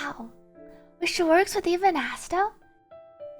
Wow, she works with even Asta?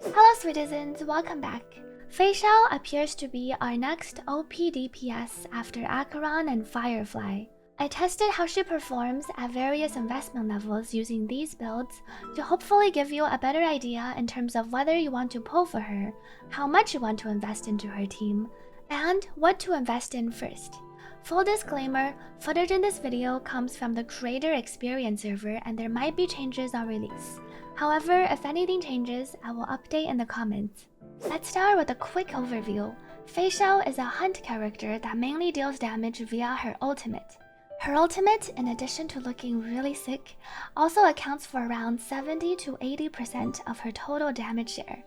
Hello citizens, welcome back. Feixiao appears to be our next OP DPS after Acheron and Firefly. I tested how she performs at various investment levels using these builds to hopefully give you a better idea in terms of whether you want to pull for her, how much you want to invest into her team, and what to invest in first. Full disclaimer, footage in this video comes from the creator experience server and there might be changes on release. However, if anything changes, I will update in the comments. Let's start with a quick overview. Feixiao is a hunt character that mainly deals damage via her ultimate. Her ultimate, in addition to looking really sick, also accounts for around 70 to 80% of her total damage share.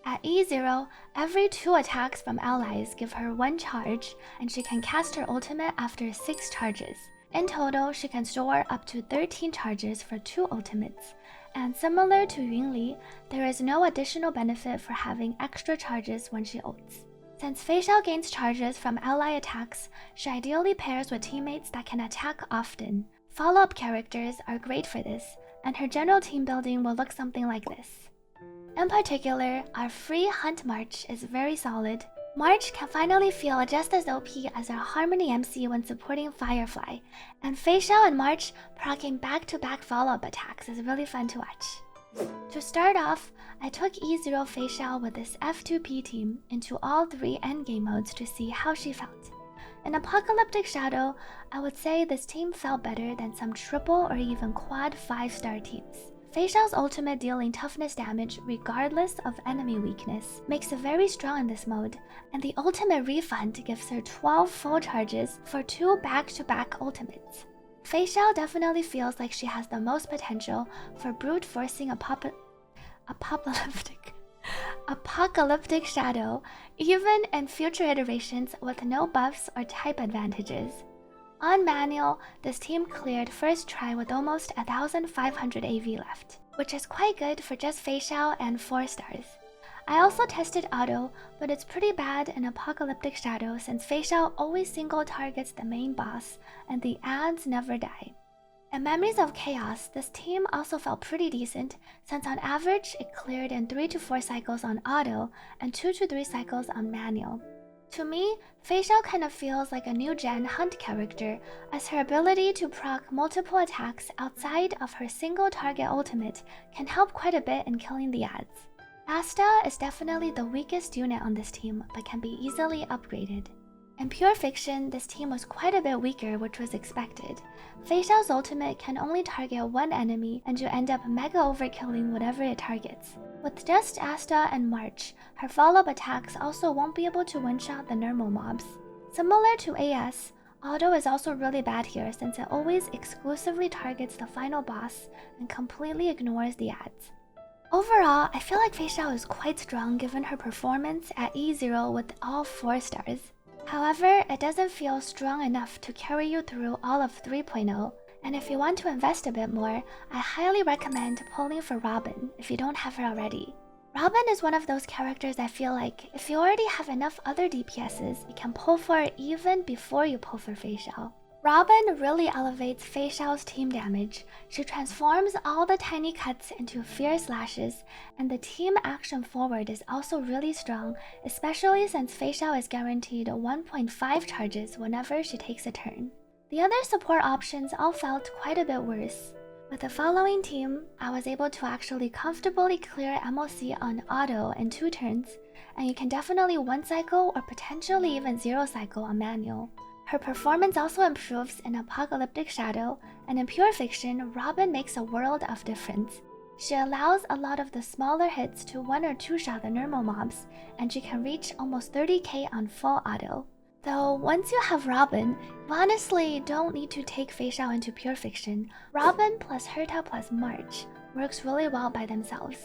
At E0, every 2 attacks from allies give her 1 charge, and she can cast her ultimate after 6 charges. In total, she can store up to 13 charges for 2 ultimates, and similar to Yunli, there is no additional benefit for having extra charges when she ults. Since Feixiao gains charges from ally attacks, she ideally pairs with teammates that can attack often. Follow-up characters are great for this, and her general team building will look something like this. In particular, our free Hunt March is very solid. March can finally feel just as OP as our Harmony MC when supporting Firefly, and Feixiao and March proccing back-to-back follow-up attacks is really fun to watch. To start off, I took E0 Feixiao with this F2P team into all 3 endgame modes to see how she felt. In Apocalyptic Shadow, I would say this team felt better than some triple or even quad 5-star teams. Feixiao's ultimate dealing toughness damage regardless of enemy weakness makes her very strong in this mode, and the ultimate refund gives her 12 full charges for 2 back-to-back ultimates. Feixiao definitely feels like she has the most potential for brute forcing apocalyptic shadow, even in future iterations with no buffs or type advantages. On manual, this team cleared first try with almost 1500 AV left, which is quite good for just Feixiao and 4 stars. I also tested auto, but it's pretty bad in Apocalyptic Shadow since Feixiao always single targets the main boss and the ads never die. In Memories of Chaos, this team also felt pretty decent since on average it cleared in 3 to 4 cycles on auto and 2 to 3 cycles on manual. To me, Feixiao kind of feels like a new-gen hunt character, as her ability to proc multiple attacks outside of her single target ultimate can help quite a bit in killing the ads. Asta is definitely the weakest unit on this team, but can be easily upgraded. In Pure Fiction, this team was quite a bit weaker, which was expected. Feixiao's ultimate can only target 1 enemy, and you end up mega overkilling whatever it targets. With just Asta and March, her follow-up attacks also won't be able to one-shot the normal mobs. Similar to AS, auto is also really bad here since it always exclusively targets the final boss and completely ignores the ads. Overall, I feel like Feixiao is quite strong given her performance at E0 with all 4 stars. However, it doesn't feel strong enough to carry you through all of 3.0, and if you want to invest a bit more, I highly recommend pulling for Robin if you don't have her already. Robin is one of those characters I feel like if you already have enough other DPSs, you can pull for even before you pull for Feixiao. Robin really elevates Feixiao's team damage. She transforms all the tiny cuts into fierce lashes, and the team action forward is also really strong, especially since Feixiao is guaranteed 1.5 charges whenever she takes a turn. The other support options all felt quite a bit worse. With the following team, I was able to actually comfortably clear MOC on auto in 2 turns, and you can definitely 1 cycle or potentially even 0 cycle on manual. Her performance also improves in Apocalyptic Shadow, and in Pure Fiction, Robin makes a world of difference. She allows a lot of the smaller hits to 1 or 2 shot the normal mobs, and she can reach almost 30k on full auto. Though once you have Robin, you honestly don't need to take Feixiao into Pure Fiction. Robin plus Herta plus March works really well by themselves.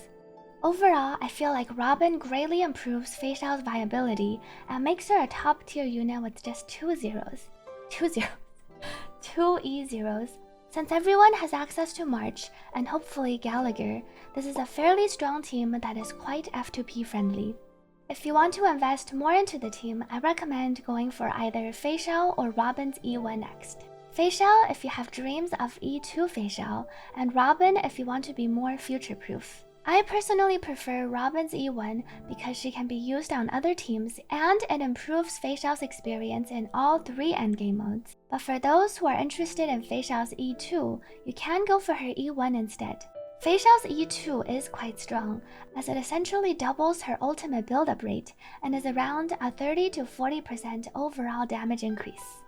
Overall, I feel like Robin greatly improves Feixiao's viability and makes her a top-tier unit with just 2 zeros. 2 E0s. Since everyone has access to March, and hopefully Gallagher, this is a fairly strong team that is quite F2P friendly. If you want to invest more into the team, I recommend going for either Feixiao or Robin's E1 next. Feixiao if you have dreams of E2 Feixiao, and Robin if you want to be more future-proof. I personally prefer Robin's E1 because she can be used on other teams and it improves Feixiao's experience in all 3 endgame modes. But for those who are interested in Feixiao's E2, you can go for her E1 instead. Feixiao's E2 is quite strong, as it essentially doubles her ultimate build-up rate and is around a 30 to 40% overall damage increase.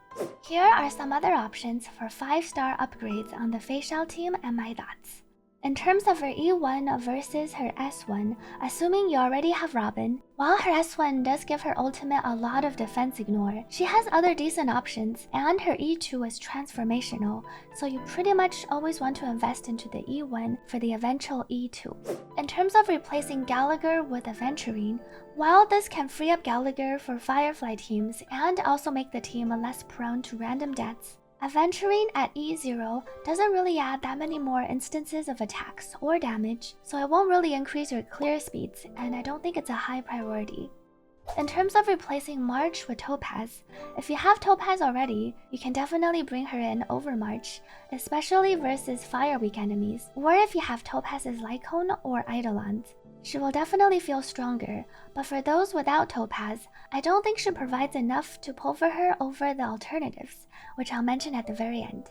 Here are some other options for 5-star upgrades on the Feixiao team and my thoughts. In terms of her E1 versus her S1, assuming you already have Robin, while her S1 does give her ultimate a lot of defense ignore, she has other decent options, and her E2 is transformational, so you pretty much always want to invest into the E1 for the eventual E2. In terms of replacing Gallagher with Aventurine, while this can free up Gallagher for Firefly teams and also make the team less prone to random deaths, Aventurine at E0 doesn't really add that many more instances of attacks or damage, so it won't really increase your clear speeds, and I don't think it's a high priority. In terms of replacing March with Topaz, if you have Topaz already, you can definitely bring her in over March, especially versus Fire Weak enemies, or if you have Topaz's Lycone or Eidolons. She will definitely feel stronger, but for those without Topaz, I don't think she provides enough to pull for her over the alternatives, which I'll mention at the very end.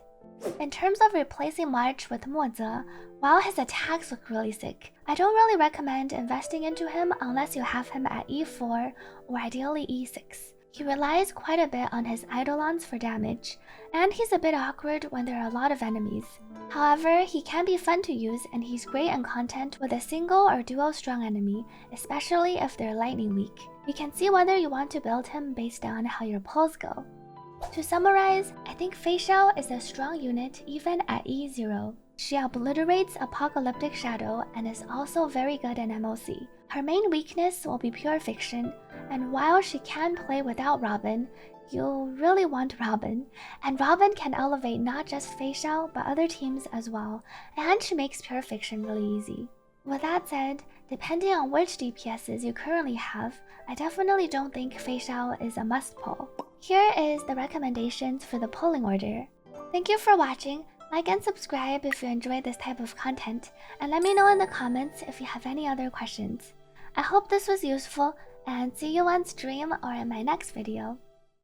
In terms of replacing March with Moze, while his attacks look really sick, I don't really recommend investing into him unless you have him at E4 or ideally E6. He relies quite a bit on his Eidolons for damage, and he's a bit awkward when there are a lot of enemies. However, he can be fun to use and he's great in content with a single or duo strong enemy, especially if they're lightning weak. You can see whether you want to build him based on how your pulls go. To summarize, I think Feixiao is a strong unit even at E0. She obliterates Apocalyptic Shadow and is also very good in MOC. Her main weakness will be pure fiction, and while she can play without Robin, you'll really want Robin. And Robin can elevate not just Feixiao, but other teams as well, and she makes pure fiction really easy. With that said, depending on which DPSs you currently have, I definitely don't think Feixiao is a must pull. Here is the recommendations for the pulling order. Thank you for watching. Like and subscribe if you enjoy this type of content, and let me know in the comments if you have any other questions. I hope this was useful, and see you on stream or in my next video.